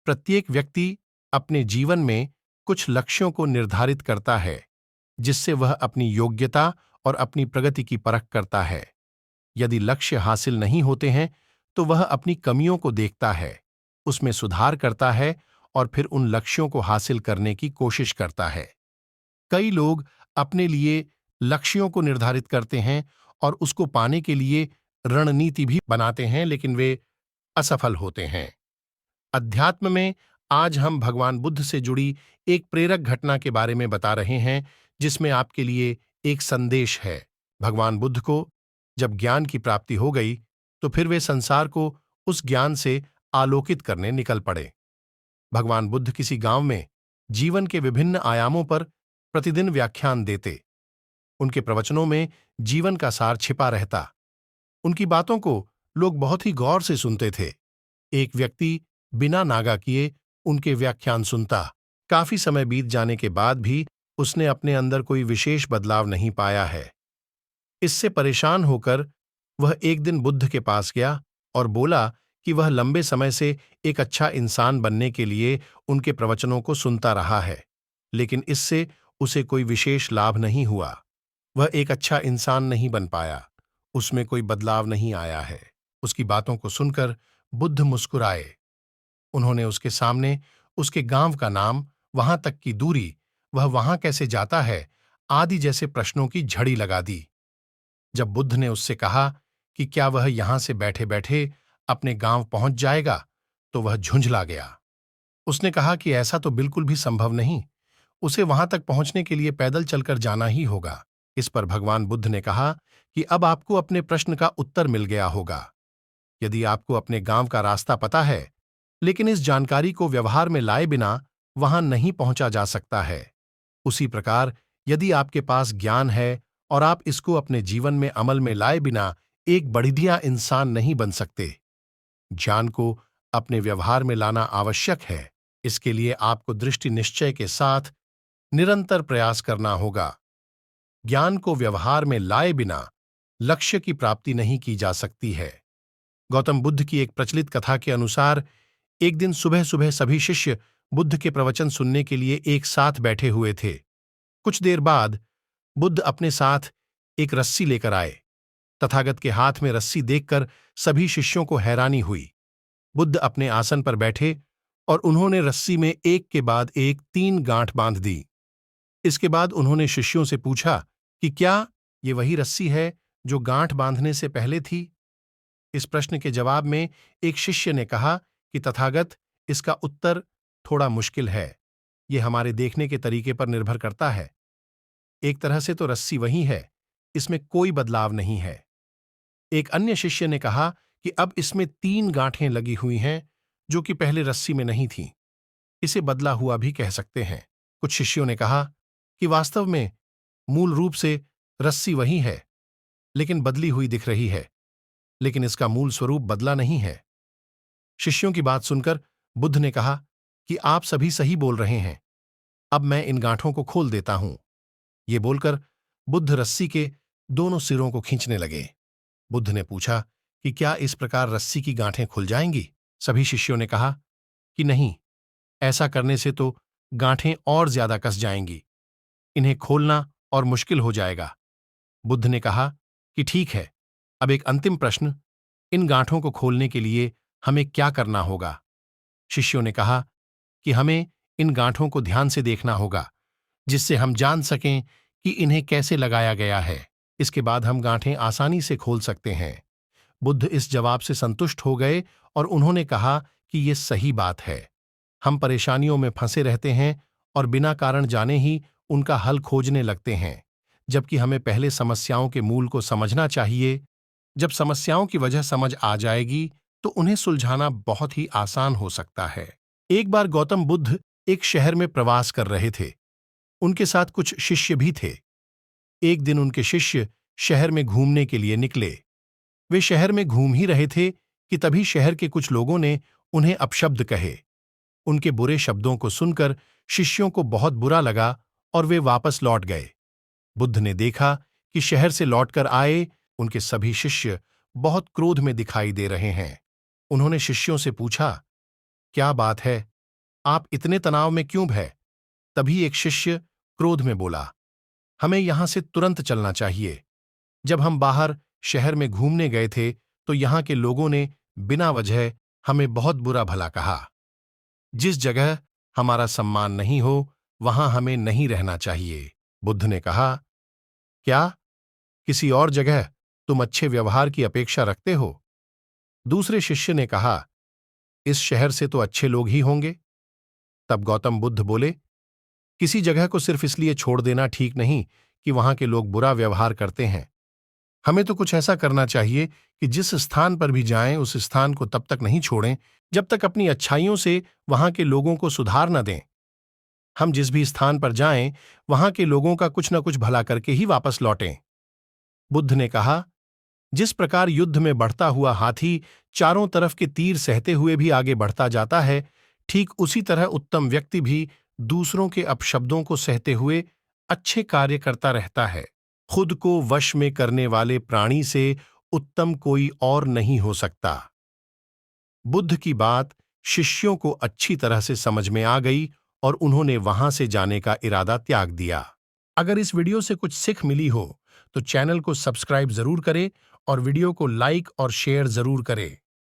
प्रत्येक व्यक्ति अपने जीवन में कुछ लक्ष्यों को निर्धारित करता है, जिससे वह अपनी योग्यता और अपनी प्रगति की परख करता है। यदि लक्ष्य हासिल नहीं होते हैं, तो वह अपनी कमियों को देखता है, उसमें सुधार करता है और फिर उन लक्ष्यों को हासिल करने की कोशिश करता है। कई लोग अपने लिए लक्ष्यों को निर्धारित करते हैं और उसको पाने के लिए रणनीति भी बनाते हैं, लेकिन वे असफल होते हैं। अध्यात्म में आज हम भगवान बुद्ध से जुड़ी एक प्रेरक घटना के बारे में बता रहे हैं, जिसमें आपके लिए एक संदेश है। भगवान बुद्ध को जब ज्ञान की प्राप्ति हो गई, तो फिर वे संसार को उस ज्ञान से आलोकित करने निकल पड़े। भगवान बुद्ध किसी गांव में जीवन के विभिन्न आयामों पर प्रतिदिन व्याख्यान देते। उनके प्रवचनों में जीवन का सार छिपा रहता। उनकी बातों को लोग बहुत ही गौर से सुनते थे। एक व्यक्ति बिना नागा किए उनके व्याख्यान सुनता। काफी समय बीत जाने के बाद भी उसने अपने अंदर कोई विशेष बदलाव नहीं पाया है। इससे परेशान होकर वह एक दिन बुद्ध के पास गया और बोला कि वह लंबे समय से एक अच्छा इंसान बनने के लिए उनके प्रवचनों को सुनता रहा है, लेकिन इससे उसे कोई विशेष लाभ नहीं हुआ। वह एक अच्छा इंसान नहीं बन पाया, उसमें कोई बदलाव नहीं आया है। उसकी बातों को सुनकर बुद्ध मुस्कुराए। उन्होंने उसके सामने उसके गांव का नाम, वहां तक की दूरी, वह वहां कैसे जाता है, आदि जैसे प्रश्नों की झड़ी लगा दी। जब बुद्ध ने उससे कहा कि क्या वह यहां से बैठे बैठे अपने गांव पहुंच जाएगा, तो वह झुंझला गया। उसने कहा कि ऐसा तो बिल्कुल भी संभव नहीं, उसे वहां तक पहुंचने के लिए पैदल चलकर जाना ही होगा। इस पर भगवान बुद्ध ने कहा कि अब आपको अपने प्रश्न का उत्तर मिल गया होगा। यदि आपको अपने गांव का रास्ता पता है, लेकिन इस जानकारी को व्यवहार में लाए बिना वहां नहीं पहुंचा जा सकता है, उसी प्रकार यदि आपके पास ज्ञान है और आप इसको अपने जीवन में अमल में लाए बिना एक बढ़िया इंसान नहीं बन सकते। ज्ञान को अपने व्यवहार में लाना आवश्यक है। इसके लिए आपको दृष्टि निश्चय के साथ निरंतर प्रयास करना होगा। ज्ञान को व्यवहार में लाए बिना लक्ष्य की प्राप्ति नहीं की जा सकती है। गौतम बुद्ध की एक प्रचलित कथा के अनुसार एक दिन सुबह सुबह सभी शिष्य बुद्ध के प्रवचन सुनने के लिए एक साथ बैठे हुए थे। कुछ देर बाद बुद्ध अपने साथ एक रस्सी लेकर आए। तथागत के हाथ में रस्सी देखकर सभी शिष्यों को हैरानी हुई। बुद्ध अपने आसन पर बैठे और उन्होंने रस्सी में एक के बाद एक 3 गांठ बांध दी। इसके बाद उन्होंने शिष्यों से पूछा कि क्या ये वही रस्सी है जो गांठ बांधने से पहले थी? इस प्रश्न के जवाब में एक शिष्य ने कहा कि तथागत, इसका उत्तर थोड़ा मुश्किल है। यह हमारे देखने के तरीके पर निर्भर करता है। एक तरह से तो रस्सी वही है, इसमें कोई बदलाव नहीं है। एक अन्य शिष्य ने कहा कि अब इसमें 3 गांठें लगी हुई हैं, जो कि पहले रस्सी में नहीं थीं। इसे बदला हुआ भी कह सकते हैं। कुछ शिष्यों ने कहा कि वास्तव में मूल रूप से रस्सी वही है, लेकिन बदली हुई दिख रही है, लेकिन इसका मूल स्वरूप बदला नहीं है। शिष्यों की बात सुनकर बुद्ध ने कहा कि आप सभी सही बोल रहे हैं, अब मैं इन गांठों को खोल देता हूं। ये बोलकर बुद्ध रस्सी के दोनों सिरों को खींचने लगे। बुद्ध ने पूछा कि क्या इस प्रकार रस्सी की गांठें खुल जाएंगी? सभी शिष्यों ने कहा कि नहीं, ऐसा करने से तो गांठें और ज्यादा कस जाएंगी, इन्हें खोलना और मुश्किल हो जाएगा। बुद्ध ने कहा कि ठीक है, अब एक अंतिम प्रश्न, इन गांठों को खोलने के लिए हमें क्या करना होगा? शिष्यों ने कहा कि हमें इन गांठों को ध्यान से देखना होगा, जिससे हम जान सकें कि इन्हें कैसे लगाया गया है। इसके बाद हम गांठें आसानी से खोल सकते हैं। बुद्ध इस जवाब से संतुष्ट हो गए और उन्होंने कहा कि ये सही बात है। हम परेशानियों में फंसे रहते हैं और बिना कारण जाने ही उनका हल खोजने लगते हैं, जबकि हमें पहले समस्याओं के मूल को समझना चाहिए। जब समस्याओं की वजह समझ आ जाएगी, तो उन्हें सुलझाना बहुत ही आसान हो सकता है। एक बार गौतम बुद्ध एक शहर में प्रवास कर रहे थे। उनके साथ कुछ शिष्य भी थे। एक दिन उनके शिष्य शहर में घूमने के लिए निकले। वे शहर में घूम ही रहे थे कि तभी शहर के कुछ लोगों ने उन्हें अपशब्द कहे। उनके बुरे शब्दों को सुनकर शिष्यों को बहुत बुरा लगा और वे वापस लौट गए। बुद्ध ने देखा कि शहर से लौटकर आए उनके सभी शिष्य बहुत क्रोध में दिखाई दे रहे हैं। उन्होंने शिष्यों से पूछा, क्या बात है, आप इतने तनाव में क्यों हैं? तभी एक शिष्य क्रोध में बोला, हमें यहां से तुरंत चलना चाहिए। जब हम बाहर शहर में घूमने गए थे तो यहां के लोगों ने बिना वजह हमें बहुत बुरा भला कहा। जिस जगह हमारा सम्मान नहीं हो वहां हमें नहीं रहना चाहिए। बुद्ध ने कहा, क्या किसी और जगह तुम अच्छे व्यवहार की अपेक्षा रखते हो? दूसरे शिष्य ने कहा, इस शहर से तो अच्छे लोग ही होंगे। तब गौतम बुद्ध बोले, किसी जगह को सिर्फ इसलिए छोड़ देना ठीक नहीं कि वहां के लोग बुरा व्यवहार करते हैं। हमें तो कुछ ऐसा करना चाहिए कि जिस स्थान पर भी जाएं उस स्थान को तब तक नहीं छोड़ें जब तक अपनी अच्छाइयों से वहां के लोगों को सुधार न दें। हम जिस भी स्थान पर जाएं वहां के लोगों का कुछ न कुछ भला करके ही वापस लौटें। बुद्ध ने कहा, जिस प्रकार युद्ध में बढ़ता हुआ हाथी चारों तरफ के तीर सहते हुए भी आगे बढ़ता जाता है, ठीक उसी तरह उत्तम व्यक्ति भी दूसरों के अपशब्दों को सहते हुए अच्छे कार्य करता रहता है। खुद को वश में करने वाले प्राणी से उत्तम कोई और नहीं हो सकता। बुद्ध की बात शिष्यों को अच्छी तरह से समझ में आ गई और उन्होंने वहां से जाने का इरादा त्याग दिया। अगर इस वीडियो से कुछ सीख मिली हो तो चैनल को सब्सक्राइब जरूर करें और वीडियो को लाइक और शेयर जरूर करें।